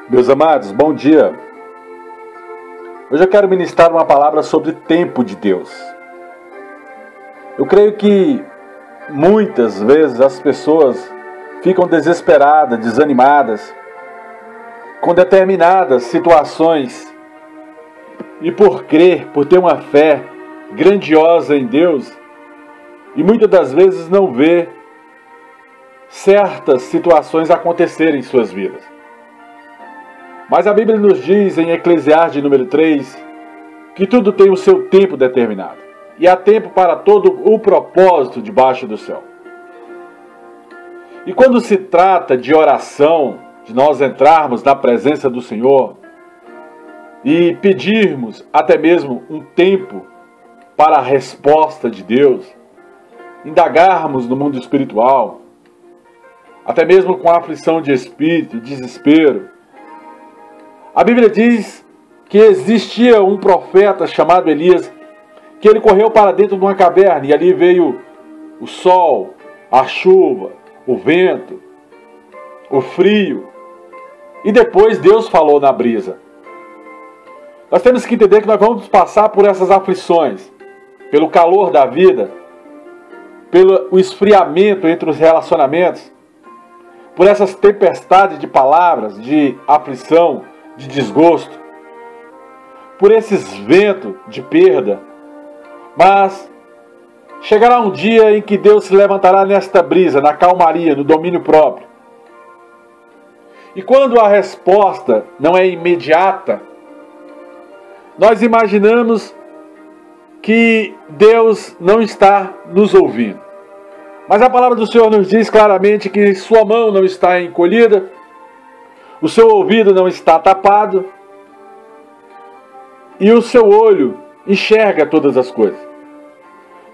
Meus amados, bom dia. Hoje eu quero ministrar uma palavra sobre tempo de Deus. Eu creio que muitas vezes as pessoas ficam desesperadas, desanimadas com determinadas situações e por crer, por ter uma fé grandiosa em Deus e muitas das vezes não vê certas situações acontecerem em suas vidas. Mas a Bíblia nos diz em Eclesiastes número 3 que tudo tem o seu tempo determinado. E há tempo para todo o propósito debaixo do céu. E quando se trata de oração, de nós entrarmos na presença do Senhor e pedirmos até mesmo um tempo para a resposta de Deus, indagarmos no mundo espiritual, até mesmo com aflição de espírito, desespero, a Bíblia diz que existia um profeta chamado Elias, que ele correu para dentro de uma caverna e ali veio o sol, a chuva, o vento, o frio. E depois Deus falou na brisa. Nós temos que entender que nós vamos passar por essas aflições, pelo calor da vida, pelo esfriamento entre os relacionamentos, por essas tempestades de palavras, de aflição, de desgosto, por esses ventos de perda. Mas chegará um dia em que Deus se levantará nesta brisa, na calmaria, no domínio próprio. E quando a resposta não é imediata, nós imaginamos que Deus não está nos ouvindo. Mas a palavra do Senhor nos diz claramente que sua mão não está encolhida, o seu ouvido não está tapado e o seu olho enxerga todas as coisas.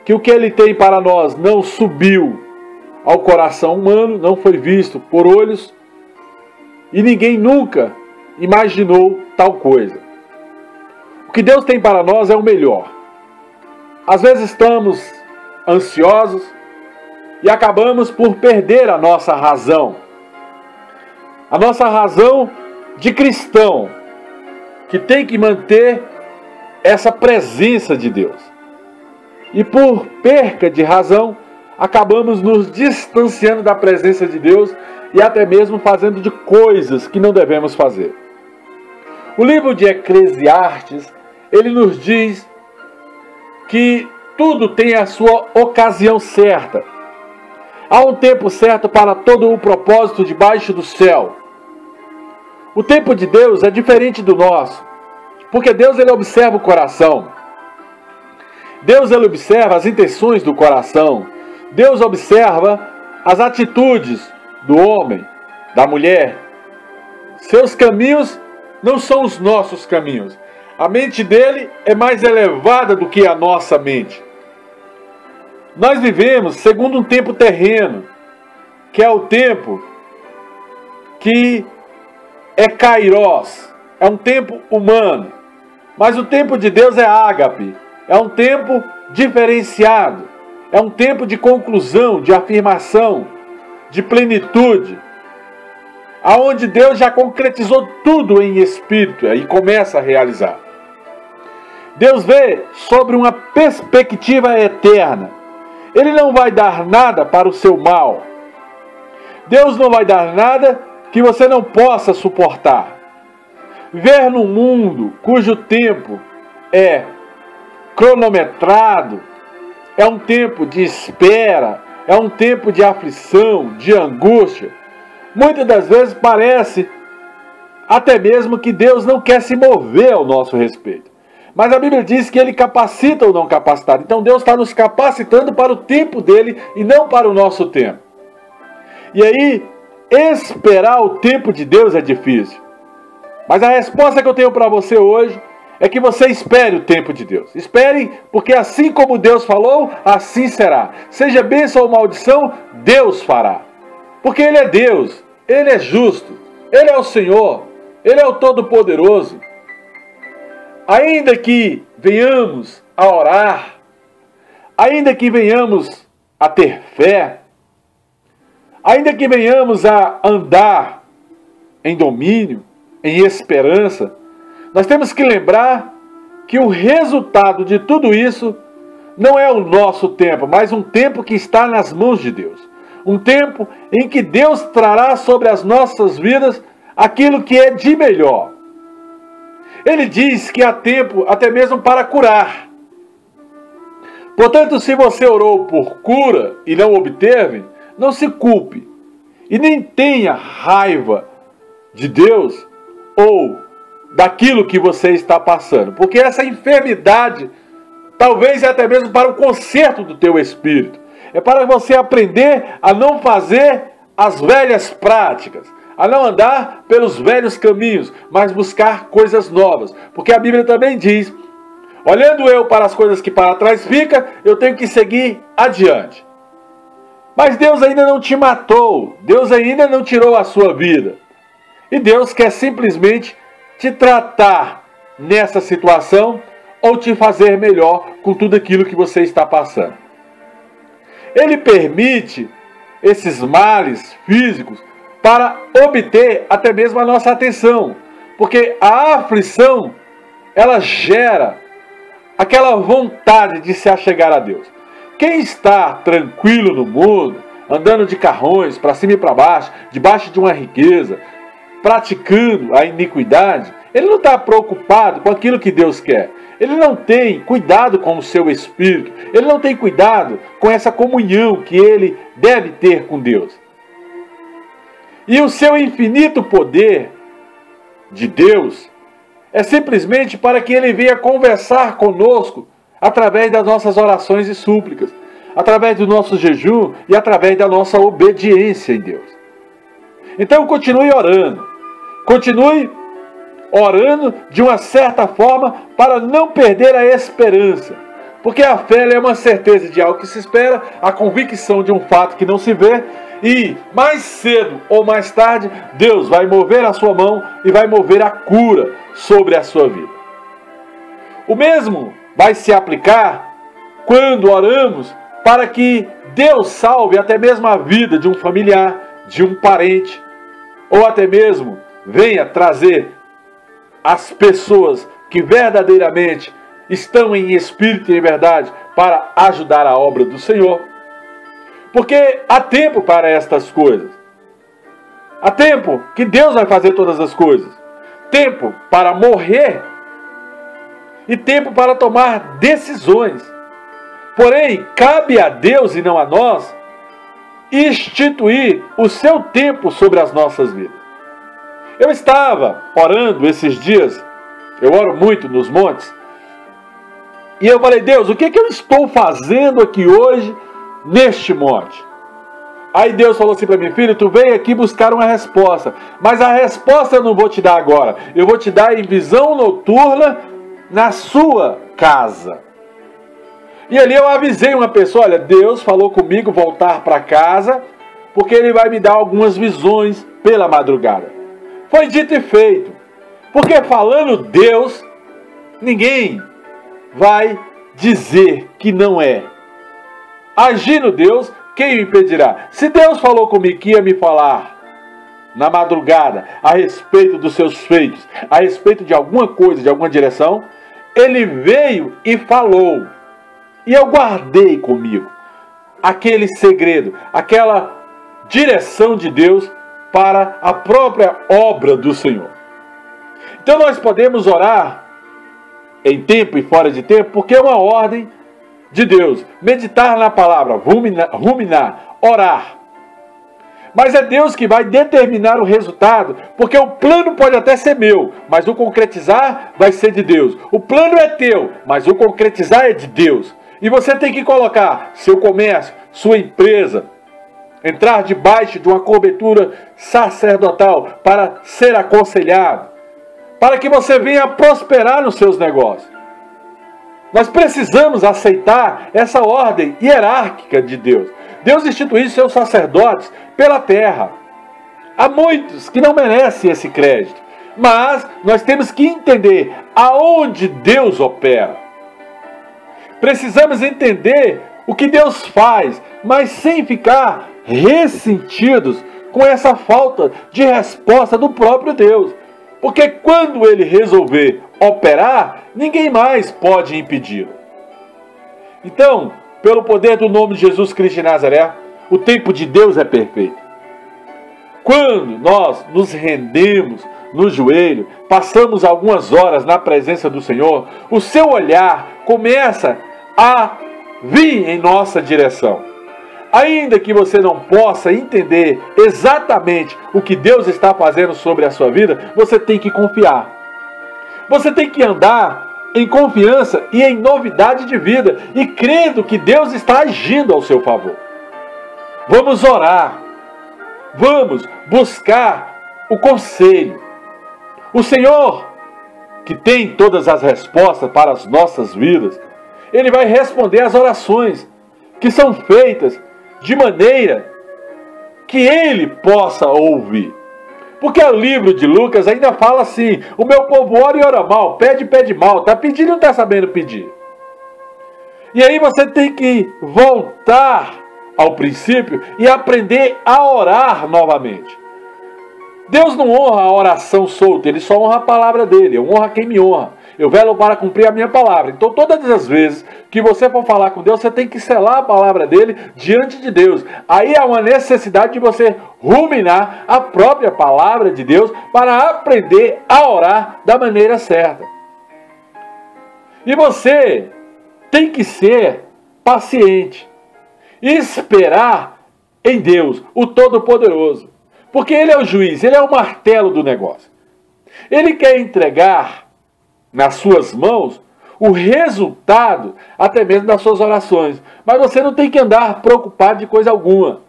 Que o que Ele tem para nós não subiu ao coração humano, não foi visto por olhos e ninguém nunca imaginou tal coisa. O que Deus tem para nós é o melhor. Às vezes estamos ansiosos e acabamos por perder a nossa razão. A nossa razão de cristão, que tem que manter essa presença de Deus. E por perca de razão, acabamos nos distanciando da presença de Deus e até mesmo fazendo de coisas que não devemos fazer. O livro de Eclesiastes, ele nos diz que tudo tem a sua ocasião certa. Há um tempo certo para todo o propósito debaixo do céu. O tempo de Deus é diferente do nosso, porque Deus ele observa o coração. Deus ele observa as intenções do coração. Deus observa as atitudes do homem, da mulher. Seus caminhos não são os nossos caminhos. A mente dele é mais elevada do que a nossa mente. Nós vivemos segundo um tempo terreno, que é o tempo que é Kairos, é um tempo humano. Mas o tempo de Deus é ágape, é um tempo diferenciado, é um tempo de conclusão, de afirmação, de plenitude, aonde Deus já concretizou tudo em espírito e começa a realizar. Deus vê sobre uma perspectiva eterna. Ele não vai dar nada para o seu mal. Deus não vai dar nada que você não possa suportar. Viver num mundo cujo tempo é cronometrado, é um tempo de espera, é um tempo de aflição, de angústia. Muitas das vezes parece até mesmo que Deus não quer se mover ao nosso respeito. Mas a Bíblia diz que Ele capacita o não capacitado. Então Deus está nos capacitando para o tempo dEle e não para o nosso tempo. E aí, esperar o tempo de Deus é difícil. Mas a resposta que eu tenho para você hoje é que você espere o tempo de Deus. Espere, porque assim como Deus falou, assim será. Seja bênção ou maldição, Deus fará. Porque Ele é Deus, Ele é justo, Ele é o Senhor, Ele é o Todo-Poderoso. Ainda que venhamos a orar, ainda que venhamos a ter fé, ainda que venhamos a andar em domínio, em esperança, nós temos que lembrar que o resultado de tudo isso não é o nosso tempo, mas um tempo que está nas mãos de Deus. Um tempo em que Deus trará sobre as nossas vidas aquilo que é de melhor. Ele diz que há tempo até mesmo para curar. Portanto, se você orou por cura e não obteve, não se culpe. E nem tenha raiva de Deus ou daquilo que você está passando. Porque essa enfermidade talvez é até mesmo para o conserto do teu espírito. É para você aprender a não fazer as velhas práticas, a não andar pelos velhos caminhos, mas buscar coisas novas. Porque a Bíblia também diz, olhando eu para as coisas que para trás ficam, eu tenho que seguir adiante. Mas Deus ainda não te matou, Deus ainda não tirou a sua vida. E Deus quer simplesmente te tratar nessa situação ou te fazer melhor com tudo aquilo que você está passando. Ele permite esses males físicos para obter até mesmo a nossa atenção. Porque a aflição, ela gera aquela vontade de se achegar a Deus. Quem está tranquilo no mundo, andando de carrões para cima e para baixo, debaixo de uma riqueza, praticando a iniquidade, ele não está preocupado com aquilo que Deus quer. Ele não tem cuidado com o seu espírito. Ele não tem cuidado com essa comunhão que ele deve ter com Deus. E o seu infinito poder de Deus é simplesmente para que ele venha conversar conosco através das nossas orações e súplicas, através do nosso jejum e através da nossa obediência em Deus. Então continue orando. Continue orando de uma certa forma para não perder a esperança. Porque a fé é uma certeza de algo que se espera, a convicção de um fato que não se vê, e mais cedo ou mais tarde, Deus vai mover a sua mão e vai mover a cura sobre a sua vida. O mesmo vai se aplicar quando oramos para que Deus salve até mesmo a vida de um familiar, de um parente, ou até mesmo venha trazer as pessoas que verdadeiramente estão em espírito e em verdade para ajudar a obra do Senhor. Porque há tempo para estas coisas. Há tempo que Deus vai fazer todas as coisas. Tempo para morrer e tempo para tomar decisões. Porém, cabe a Deus e não a nós instituir o seu tempo sobre as nossas vidas. Eu estava orando esses dias, eu oro muito nos montes, e eu falei, Deus, o que eu estou fazendo aqui hoje neste monte? Aí Deus falou assim para mim, filho, tu veio aqui buscar uma resposta, mas a resposta eu não vou te dar agora, eu vou te dar em visão noturna na sua casa. E ali eu avisei uma pessoa, olha, Deus falou comigo voltar para casa, porque Ele vai me dar algumas visões pela madrugada. Foi dito e feito. Porque falando Deus, ninguém vai dizer que não é. Agindo Deus, quem o impedirá? Se Deus falou comigo que ia me falar na madrugada a respeito dos seus feitos, a respeito de alguma coisa, de alguma direção, Ele veio e falou. E eu guardei comigo aquele segredo, aquela direção de Deus para a própria obra do Senhor. Então nós podemos orar em tempo e fora de tempo, porque é uma ordem de Deus. Meditar na palavra, ruminar, orar. Mas é Deus que vai determinar o resultado, porque o plano pode até ser meu, mas o concretizar vai ser de Deus. O plano é teu, mas o concretizar é de Deus. E você tem que colocar seu comércio, sua empresa, entrar debaixo de uma cobertura sacerdotal para ser aconselhado, para que você venha prosperar nos seus negócios. Nós precisamos aceitar essa ordem hierárquica de Deus. Deus instituiu seus sacerdotes pela terra. Há muitos que não merecem esse crédito, mas nós temos que entender aonde Deus opera. Precisamos entender o que Deus faz, mas sem ficar ressentidos com essa falta de resposta do próprio Deus. Porque quando ele resolver operar, ninguém mais pode impedi-lo. Então, pelo poder do nome de Jesus Cristo de Nazaré, o tempo de Deus é perfeito. Quando nós nos rendemos no joelho, passamos algumas horas na presença do Senhor, o seu olhar começa a vir em nossa direção. Ainda que você não possa entender exatamente o que Deus está fazendo sobre a sua vida, você tem que confiar. Você tem que andar em confiança e em novidade de vida e crendo que Deus está agindo ao seu favor. Vamos orar. Vamos buscar o conselho. O Senhor, que tem todas as respostas para as nossas vidas, Ele vai responder às orações que são feitas de maneira que Ele possa ouvir. Porque o livro de Lucas ainda fala assim: o meu povo ora e ora mal, pede mal, está pedindo e não está sabendo pedir. E aí você tem que voltar ao princípio e aprender a orar novamente. Deus não honra a oração solta, Ele só honra a palavra dEle. Eu honro quem me honra. Eu velo para cumprir a minha palavra. Então todas as vezes que você for falar com Deus, você tem que selar a palavra dEle diante de Deus. Aí há uma necessidade de você ruminar a própria palavra de Deus para aprender a orar da maneira certa. E você tem que ser paciente. Esperar em Deus, o Todo-Poderoso. Porque Ele é o juiz, Ele é o martelo do negócio. Ele quer entregar nas suas mãos o resultado até mesmo das suas orações. Mas você não tem que andar preocupado de coisa alguma.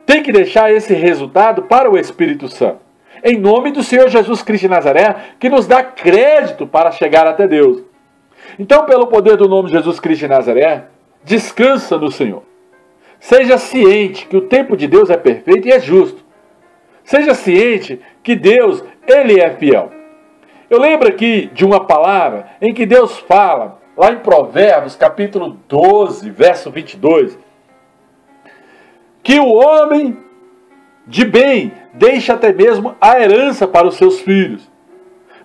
Tem que deixar esse resultado para o Espírito Santo. Em nome do Senhor Jesus Cristo de Nazaré, que nos dá crédito para chegar até Deus. Então, pelo poder do nome de Jesus Cristo de Nazaré, descansa no Senhor. Seja ciente que o tempo de Deus é perfeito e é justo. Seja ciente que Deus, Ele é fiel. Eu lembro aqui de uma palavra em que Deus fala, lá em Provérbios, capítulo 12, verso 22, que o homem de bem deixa até mesmo a herança para os seus filhos.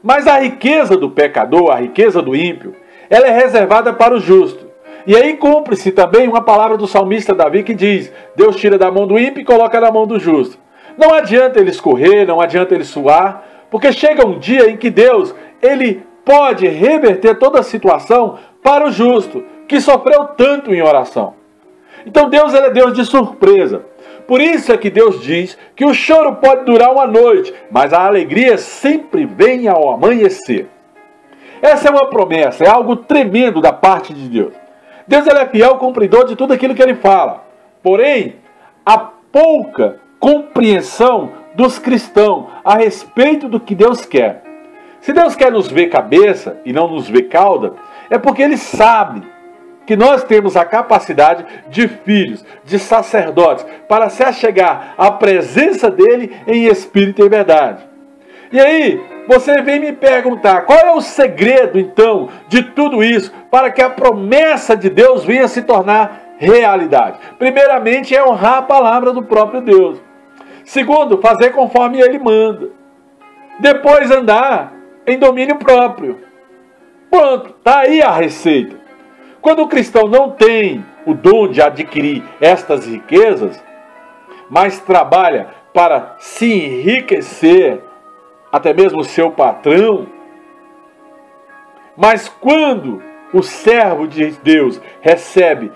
Mas a riqueza do pecador, a riqueza do ímpio, ela é reservada para o justo. E aí cumpre-se também uma palavra do salmista Davi que diz: Deus tira da mão do ímpio e coloca na mão do justo. Não adianta ele escorrer, não adianta ele suar, porque chega um dia em que Deus, Ele pode reverter toda a situação para o justo, que sofreu tanto em oração. Então Deus, Ele é Deus de surpresa. Por isso é que Deus diz que o choro pode durar uma noite, mas a alegria sempre vem ao amanhecer. Essa é uma promessa, é algo tremendo da parte de Deus. Deus, Ele é fiel cumpridor de tudo aquilo que Ele fala. Porém, há pouca compreensão dos cristãos a respeito do que Deus quer. Se Deus quer nos ver cabeça e não nos ver cauda, é porque Ele sabe que nós temos a capacidade de filhos, de sacerdotes, para se achegar à presença dEle em espírito e verdade. E aí, você vem me perguntar, qual é o segredo, então, de tudo isso, para que a promessa de Deus venha se tornar realidade? Primeiramente, é honrar a palavra do próprio Deus. Segundo, fazer conforme Ele manda. Depois, andar em domínio próprio. Pronto, está aí a receita. Quando o cristão não tem o dom de adquirir estas riquezas, mas trabalha para se enriquecer, até mesmo o seu patrão, mas quando o servo de Deus recebe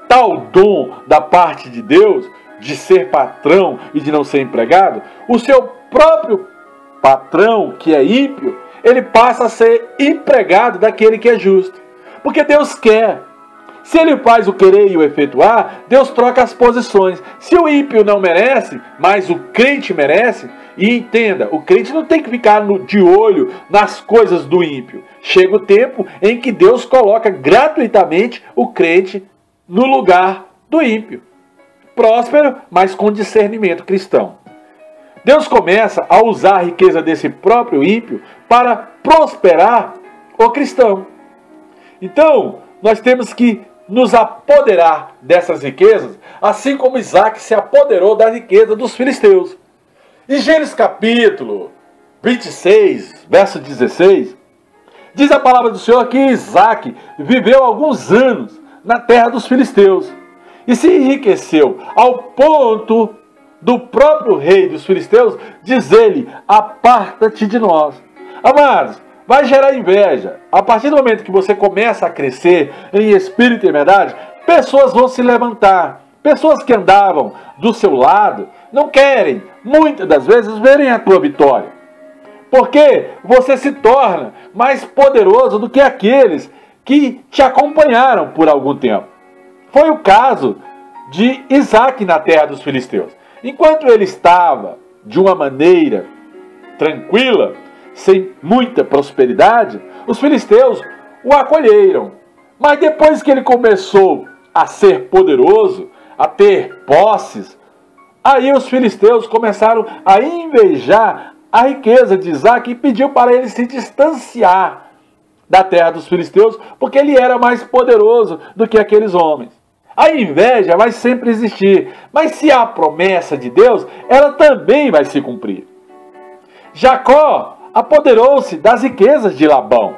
tal dom da parte de Deus, de ser patrão e de não ser empregado, o seu próprio patrão, que é ímpio, ele passa a ser empregado daquele que é justo. Porque Deus quer. Se Ele faz o querer e o efetuar, Deus troca as posições. Se o ímpio não merece, mas o crente merece, e entenda, o crente não tem que ficar de olho nas coisas do ímpio. Chega o tempo em que Deus coloca gratuitamente o crente no lugar do ímpio. Próspero, mas com discernimento cristão. Deus começa a usar a riqueza desse próprio ímpio para prosperar o cristão. Então, nós temos que nos apoderar dessas riquezas, assim como Isaac se apoderou da riqueza dos filisteus. Em Gênesis capítulo 26, verso 16, diz a palavra do Senhor que Isaque viveu alguns anos na terra dos filisteus e se enriqueceu ao ponto do próprio rei dos filisteus dizer-lhe: aparta-te de nós. Amados, vai gerar inveja. A partir do momento que você começa a crescer em espírito e verdade, pessoas vão se levantar. Pessoas que andavam do seu lado não querem, muitas das vezes, verem a tua vitória. Porque você se torna mais poderoso do que aqueles que te acompanharam por algum tempo. Foi o caso de Isaque na terra dos filisteus. Enquanto ele estava de uma maneira tranquila, sem muita prosperidade, os filisteus o acolheram. Mas depois que ele começou a ser poderoso, a ter posses, aí os filisteus começaram a invejar a riqueza de Isaque e pediu para ele se distanciar da terra dos filisteus, porque ele era mais poderoso do que aqueles homens. A inveja vai sempre existir, mas se há promessa de Deus, ela também vai se cumprir. Jacó apoderou-se das riquezas de Labão.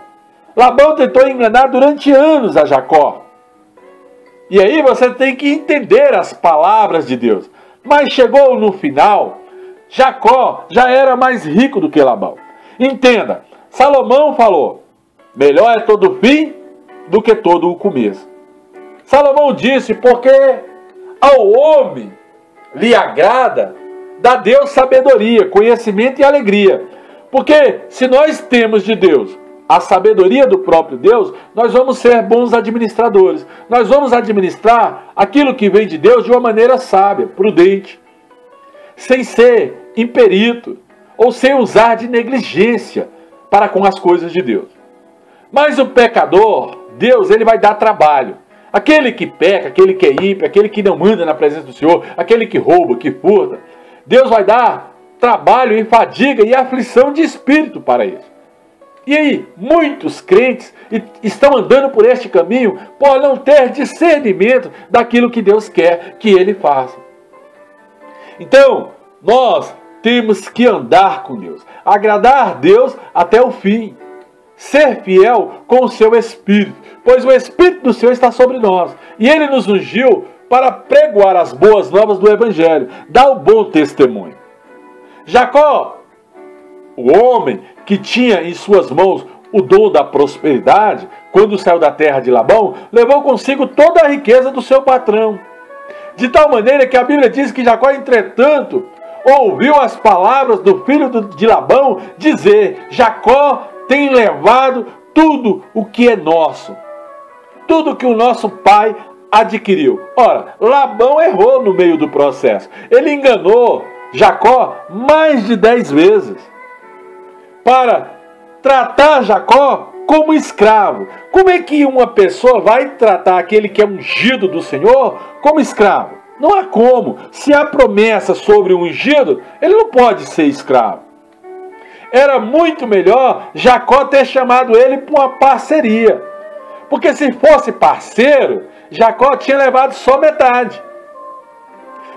Labão tentou enganar durante anos a Jacó. E aí você tem que entender as palavras de Deus. Mas chegou no final, Jacó já era mais rico do que Labão. Entenda, Salomão falou: melhor é todo o fim do que todo o começo. Salomão disse: porque ao homem lhe agrada dar Deus sabedoria, conhecimento e alegria. Porque se nós temos de Deus a sabedoria do próprio Deus, nós vamos ser bons administradores. Nós vamos administrar aquilo que vem de Deus de uma maneira sábia, prudente, sem ser imperito ou sem usar de negligência para com as coisas de Deus. Mas o pecador, Deus, ele vai dar trabalho. Aquele que peca, aquele que é ímpio, aquele que não anda na presença do Senhor, aquele que rouba, que furta, Deus vai dar trabalho e fadiga e aflição de espírito para isso. E aí, muitos crentes estão andando por este caminho por não ter discernimento daquilo que Deus quer que ele faça. Então, nós temos que andar com Deus, agradar a Deus até o fim, ser fiel com o seu Espírito, pois o Espírito do Senhor está sobre nós, e Ele nos ungiu para pregoar as boas novas do Evangelho, dar o bom testemunho. Jacó, o homem que tinha em suas mãos o dom da prosperidade, quando saiu da terra de Labão, levou consigo toda a riqueza do seu patrão. De tal maneira que a Bíblia diz que Jacó, entretanto, ouviu as palavras do filho de Labão dizer: Jacó tem levado tudo o que é nosso, tudo que o nosso pai adquiriu. Ora, Labão errou no meio do processo. Ele enganou Jacó mais de 10 vezes para tratar Jacó como escravo. Como é que uma pessoa vai tratar aquele que é ungido do Senhor como escravo? Não há como. Se há promessa sobre o ungido, ele não pode ser escravo. Era muito melhor Jacó ter chamado ele para uma parceria. Porque se fosse parceiro, Jacó tinha levado só metade.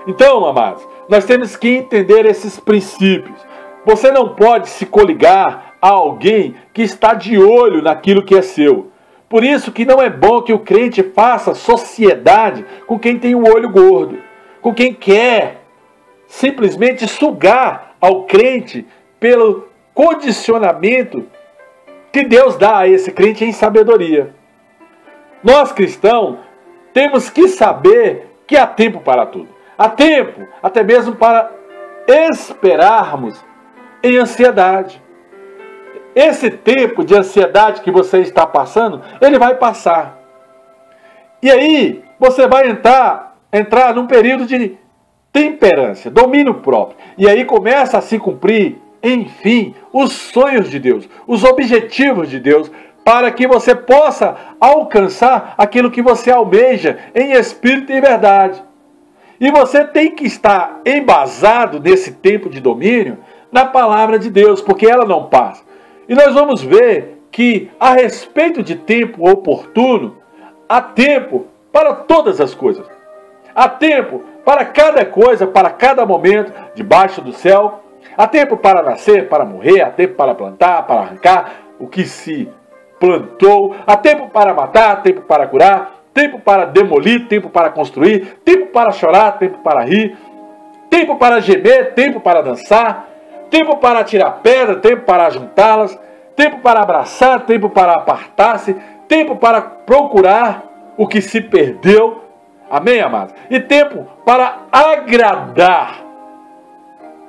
Então, amados, nós temos que entender esses princípios. Você não pode se coligar a alguém que está de olho naquilo que é seu. Por isso que não é bom que o crente faça sociedade com quem tem o olho gordo, com quem quer simplesmente sugar ao crente pelo condicionamento que Deus dá a esse crente em sabedoria. Nós cristãos temos que saber que há tempo para tudo. Há tempo até mesmo para esperarmos em ansiedade. Esse tempo de ansiedade que você está passando, ele vai passar. E aí você vai entrar num período de temperância, domínio próprio. E aí começa a se cumprir, enfim, os sonhos de Deus, os objetivos de Deus, para que você possa alcançar aquilo que você almeja em espírito e verdade. E você tem que estar embasado nesse tempo de domínio na palavra de Deus, porque ela não passa. E nós vamos ver que, a respeito de tempo oportuno, há tempo para todas as coisas. Há tempo para cada coisa, para cada momento, debaixo do céu. Há tempo para nascer, para morrer, há tempo para plantar, para arrancar o que se plantou, há tempo para matar, há tempo para curar, tempo para demolir, tempo para construir, tempo para chorar, tempo para rir, tempo para gemer, tempo para dançar, tempo para tirar pedra, tempo para juntá-las, tempo para abraçar, tempo para apartar-se, tempo para procurar o que se perdeu. Amém, amados? E tempo para agradar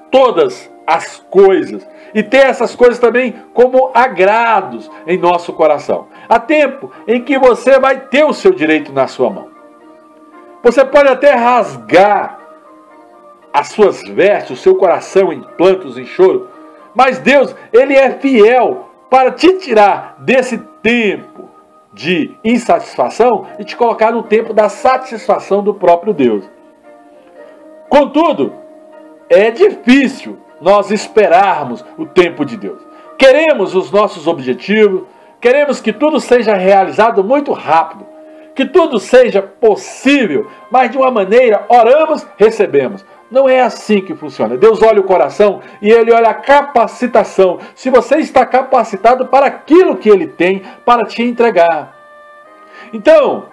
todas as coisas e ter essas coisas também como agrados em nosso coração. Há tempo em que você vai ter o seu direito na sua mão. Você pode até rasgar as suas vestes, o seu coração em plantos, em choro, mas Deus, Ele é fiel para te tirar desse tempo de insatisfação e te colocar no tempo da satisfação do próprio Deus. Contudo, é difícil nós esperarmos o tempo de Deus. Queremos os nossos objetivos, queremos que tudo seja realizado muito rápido, que tudo seja possível, mas de uma maneira, oramos, recebemos. Não é assim que funciona. Deus olha o coração e Ele olha a capacitação. Se você está capacitado para aquilo que Ele tem para te entregar. Então,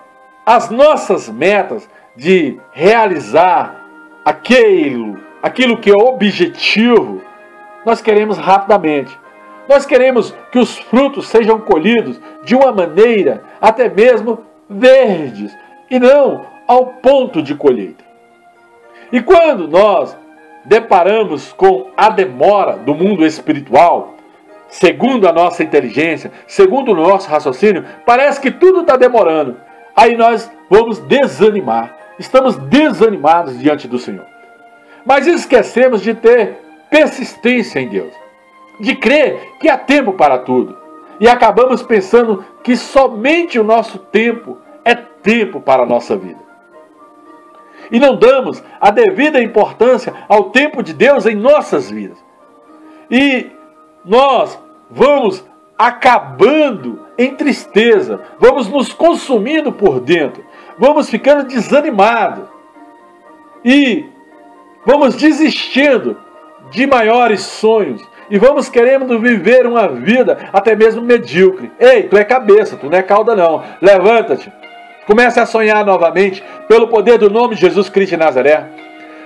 as nossas metas de realizar aquilo que é objetivo, nós queremos rapidamente. Nós queremos que os frutos sejam colhidos de uma maneira até mesmo verdes e não ao ponto de colheita. E quando nós deparamos com a demora do mundo espiritual, segundo a nossa inteligência, segundo o nosso raciocínio, parece que tudo está demorando. Aí nós vamos desanimar. Estamos desanimados diante do Senhor. Mas esquecemos de ter persistência em Deus, de crer que há tempo para tudo. E acabamos pensando que somente o nosso tempo é tempo para a nossa vida. E não damos a devida importância ao tempo de Deus em nossas vidas. E nós vamos acabando em tristeza, vamos nos consumindo por dentro, vamos ficando desanimados e vamos desistindo de maiores sonhos e vamos querendo viver uma vida até mesmo medíocre. Ei, tu é cabeça, tu não é cauda não. Levanta-te. Comece a sonhar novamente pelo poder do nome de Jesus Cristo de Nazaré.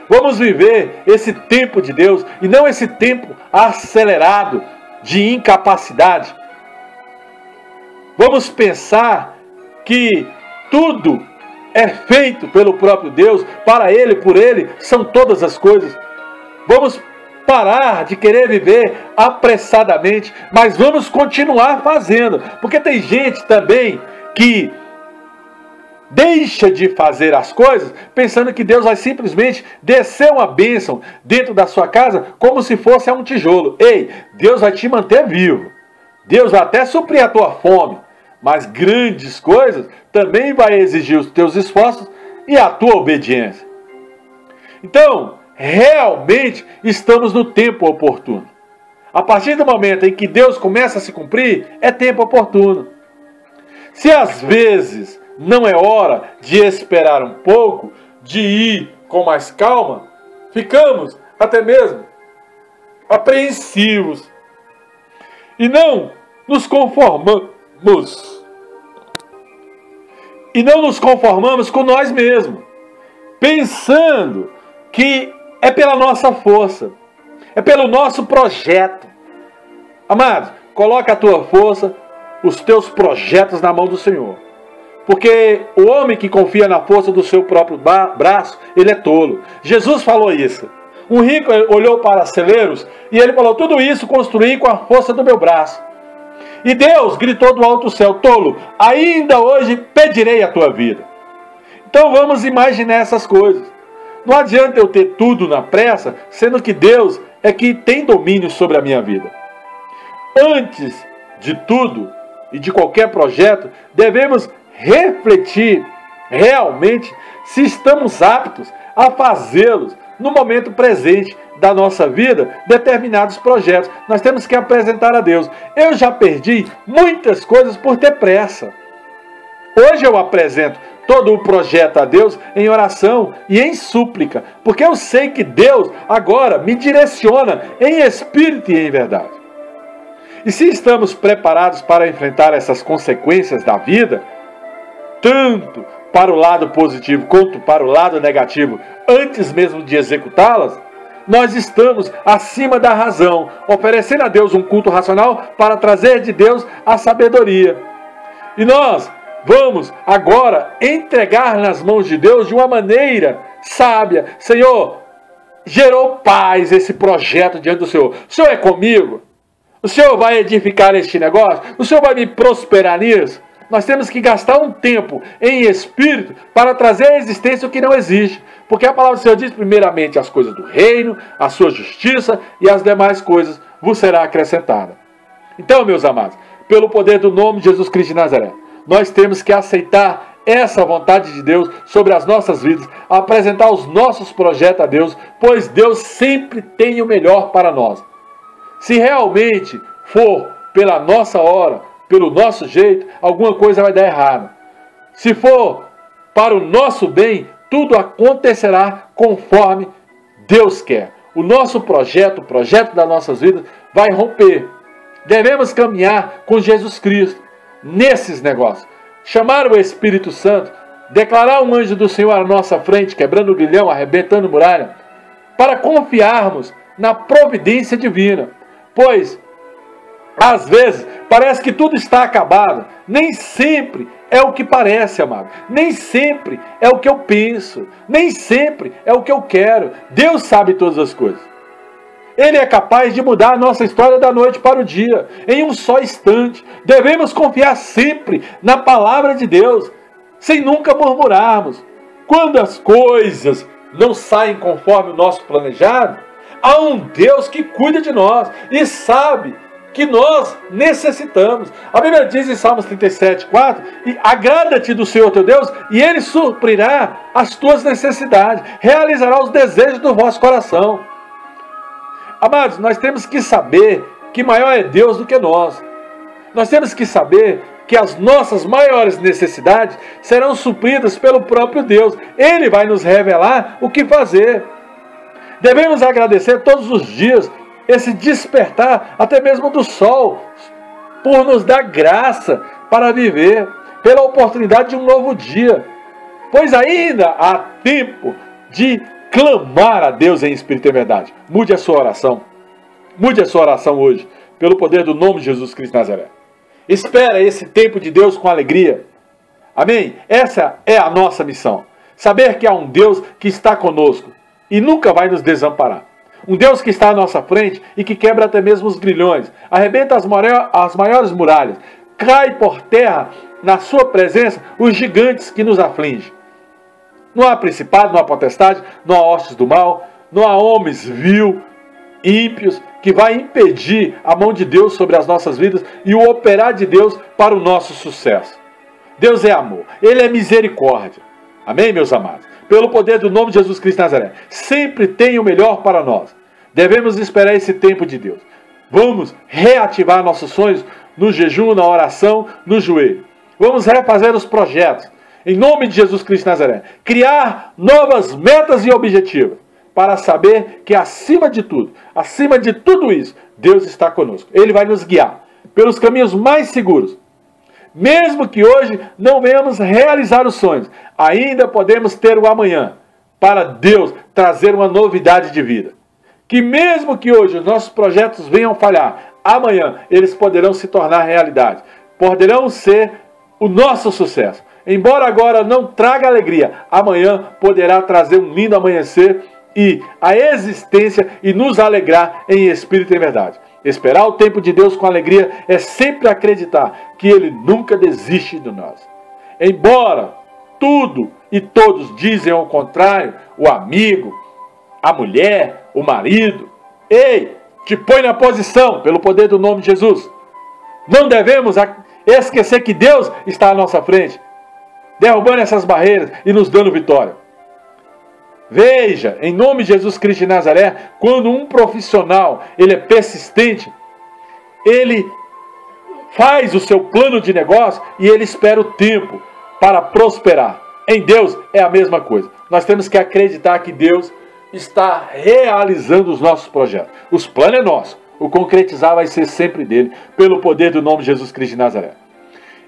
Vamos viver esse tempo de Deus e não esse tempo acelerado de incapacidade. Vamos pensar que tudo é feito pelo próprio Deus, para Ele, por Ele, são todas as coisas. Vamos parar de querer viver apressadamente, mas vamos continuar fazendo, porque tem gente também que deixa de fazer as coisas pensando que Deus vai simplesmente descer uma bênção dentro da sua casa como se fosse um tijolo. Ei, Deus vai te manter vivo. Deus vai até suprir a tua fome, mas grandes coisas também vai exigir os teus esforços e a tua obediência. Então, realmente estamos no tempo oportuno. A partir do momento em que Deus começa a se cumprir, é tempo oportuno. Se às vezes não é hora de esperar um pouco, de ir com mais calma, ficamos até mesmo apreensivos e não nos conformamos. E não nos conformamos com nós mesmos, pensando que é pela nossa força, é pelo nosso projeto. Amados, coloca a tua força, os teus projetos na mão do Senhor. Porque o homem que confia na força do seu próprio braço, ele é tolo. Jesus falou isso. Um rico olhou para celeiros e ele falou: tudo isso construí com a força do meu braço. E Deus gritou do alto céu: tolo, ainda hoje pedirei a tua vida. Então vamos imaginar essas coisas. Não adianta eu ter tudo na pressa, sendo que Deus é que tem domínio sobre a minha vida. Antes de tudo e de qualquer projeto, devemos refletir realmente se estamos aptos a fazê-los no momento presente da nossa vida, determinados projetos. Nós temos que apresentar a Deus. Eu já perdi muitas coisas por ter pressa. Hoje eu apresento todo o projeto a Deus em oração e em súplica, porque eu sei que Deus agora me direciona em espírito e em verdade. E se estamos preparados para enfrentar essas consequências da vida, tanto para o lado positivo quanto para o lado negativo, antes mesmo de executá-las, nós estamos acima da razão, oferecendo a Deus um culto racional para trazer de Deus a sabedoria. E nós vamos agora entregar nas mãos de Deus de uma maneira sábia. Senhor, gerou paz esse projeto diante do Senhor. O Senhor é comigo? O Senhor vai edificar este negócio? O Senhor vai me prosperar nisso? Nós temos que gastar um tempo em espírito para trazer à existência o que não existe. Porque a palavra do Senhor diz primeiramente as coisas do reino, a sua justiça e as demais coisas vos será acrescentada. Então, meus amados, pelo poder do nome de Jesus Cristo de Nazaré, nós temos que aceitar essa vontade de Deus sobre as nossas vidas, apresentar os nossos projetos a Deus, pois Deus sempre tem o melhor para nós. Se realmente for pela nossa hora, pelo nosso jeito, alguma coisa vai dar errado. Se for para o nosso bem, tudo acontecerá conforme Deus quer. O nosso projeto, o projeto das nossas vidas, vai romper. Devemos caminhar com Jesus Cristo nesses negócios. Chamar o Espírito Santo, declarar um anjo do Senhor à nossa frente, quebrando o grilhão, arrebentando muralha, para confiarmos na providência divina. Pois, às vezes, parece que tudo está acabado. Nem sempre é o que parece, amado. Nem sempre é o que eu penso. Nem sempre é o que eu quero. Deus sabe todas as coisas. Ele é capaz de mudar a nossa história da noite para o dia, em um só instante. Devemos confiar sempre na palavra de Deus, sem nunca murmurarmos. Quando as coisas não saem conforme o nosso planejado, há um Deus que cuida de nós e sabe que nós necessitamos. A Bíblia diz em Salmos 37:4, e agrada-te do Senhor teu Deus, e Ele suprirá as tuas necessidades, realizará os desejos do vosso coração. Amados, nós temos que saber que maior é Deus do que nós. Nós temos que saber que as nossas maiores necessidades serão supridas pelo próprio Deus. Ele vai nos revelar o que fazer. Devemos agradecer todos os dias esse despertar, até mesmo do sol, por nos dar graça para viver, pela oportunidade de um novo dia. Pois ainda há tempo de clamar a Deus em espírito e verdade. Mude a sua oração. Mude a sua oração hoje, pelo poder do nome de Jesus Cristo de Nazaré. Espera esse tempo de Deus com alegria. Amém? Essa é a nossa missão. Saber que há um Deus que está conosco e nunca vai nos desamparar. Um Deus que está à nossa frente e que quebra até mesmo os grilhões, arrebenta as maiores muralhas, cai por terra na sua presença os gigantes que nos afligem. Não há principado, não há potestade, não há hostes do mal, não há homens vil, ímpios, que vai impedir a mão de Deus sobre as nossas vidas e o operar de Deus para o nosso sucesso. Deus é amor, Ele é misericórdia. Amém, meus amados? Pelo poder do nome de Jesus Cristo de Nazaré, sempre tem o melhor para nós. Devemos esperar esse tempo de Deus. Vamos reativar nossos sonhos no jejum, na oração, no joelho. Vamos refazer os projetos, em nome de Jesus Cristo de Nazaré. Criar novas metas e objetivos, para saber que acima de tudo isso, Deus está conosco. Ele vai nos guiar pelos caminhos mais seguros. Mesmo que hoje não venhamos realizar os sonhos, ainda podemos ter o amanhã, para Deus trazer uma novidade de vida. Que mesmo que hoje os nossos projetos venham falhar, amanhã eles poderão se tornar realidade. Poderão ser o nosso sucesso. Embora agora não traga alegria, amanhã poderá trazer um lindo amanhecer e a existência e nos alegrar em espírito e verdade. Esperar o tempo de Deus com alegria é sempre acreditar que Ele nunca desiste de nós. Embora tudo e todos dizem ao contrário, o amigo, a mulher, o marido, ei, te põe na posição pelo poder do nome de Jesus. Não devemos esquecer que Deus está à nossa frente, derrubando essas barreiras e nos dando vitória. Veja, em nome de Jesus Cristo de Nazaré, quando um profissional ele é persistente, ele faz o seu plano de negócio e ele espera o tempo para prosperar. Em Deus é a mesma coisa. Nós temos que acreditar que Deus está realizando os nossos projetos. Os planos é nosso. O concretizar vai ser sempre dele, pelo poder do nome de Jesus Cristo de Nazaré.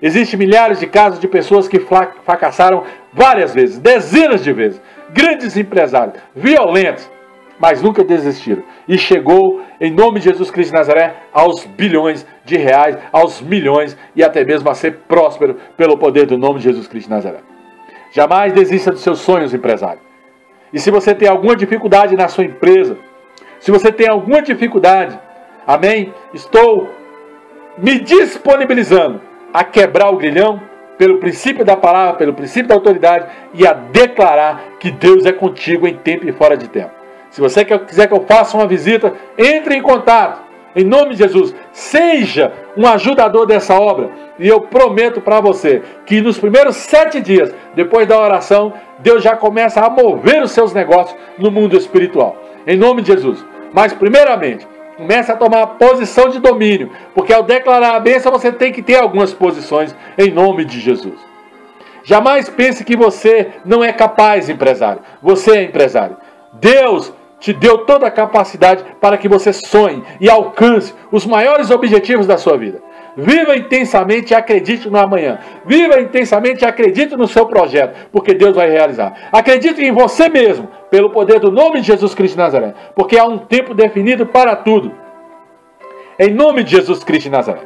Existem milhares de casos de pessoas que fracassaram várias vezes, dezenas de vezes. Grandes empresários, violentos, mas nunca desistiram. E chegou, em nome de Jesus Cristo de Nazaré, aos bilhões de reais, aos milhões e até mesmo a ser próspero pelo poder do nome de Jesus Cristo de Nazaré. Jamais desista dos seus sonhos, empresário. E se você tem alguma dificuldade na sua empresa, se você tem alguma dificuldade, amém? Estou me disponibilizando a quebrar o grilhão pelo princípio da palavra, pelo princípio da autoridade e a declarar que Deus é contigo em tempo e fora de tempo. Se você quiser que eu faça uma visita, entre em contato. Em nome de Jesus, seja um ajudador dessa obra. E eu prometo para você que nos primeiros 7 dias, depois da oração, Deus já começa a mover os seus negócios no mundo espiritual. Em nome de Jesus. Mas primeiramente, comece a tomar posição de domínio. Porque ao declarar a bênção, você tem que ter algumas posições em nome de Jesus. Jamais pense que você não é capaz, empresário. Você é empresário. Deus te deu toda a capacidade para que você sonhe e alcance os maiores objetivos da sua vida. Viva intensamente e acredite no amanhã. Viva intensamente e acredite no seu projeto, porque Deus vai realizar. Acredite em você mesmo, pelo poder do nome de Jesus Cristo de Nazaré, porque há um tempo definido para tudo. Em nome de Jesus Cristo de Nazaré.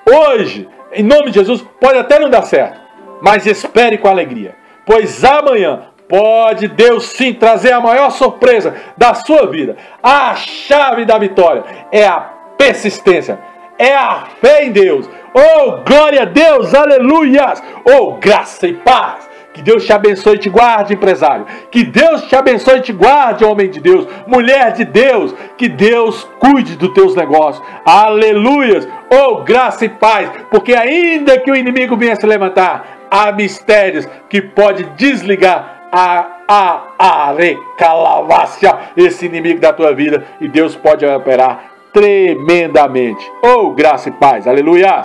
Hoje, em nome de Jesus, pode até não dar certo, mas espere com alegria, pois amanhã pode Deus sim trazer a maior surpresa da sua vida. A chave da vitória é a persistência, é a fé em Deus. Oh, glória a Deus, aleluias! Oh, graça e paz. Que Deus te abençoe e te guarde, empresário. Que Deus te abençoe e te guarde, homem de Deus, mulher de Deus. Que Deus cuide dos teus negócios. Aleluias! Oh, graça e paz. Porque ainda que o inimigo venha se levantar, há mistérios que pode desligar recalavacia, esse inimigo da tua vida, e Deus pode operar tremendamente. Oh, graça e paz, aleluia!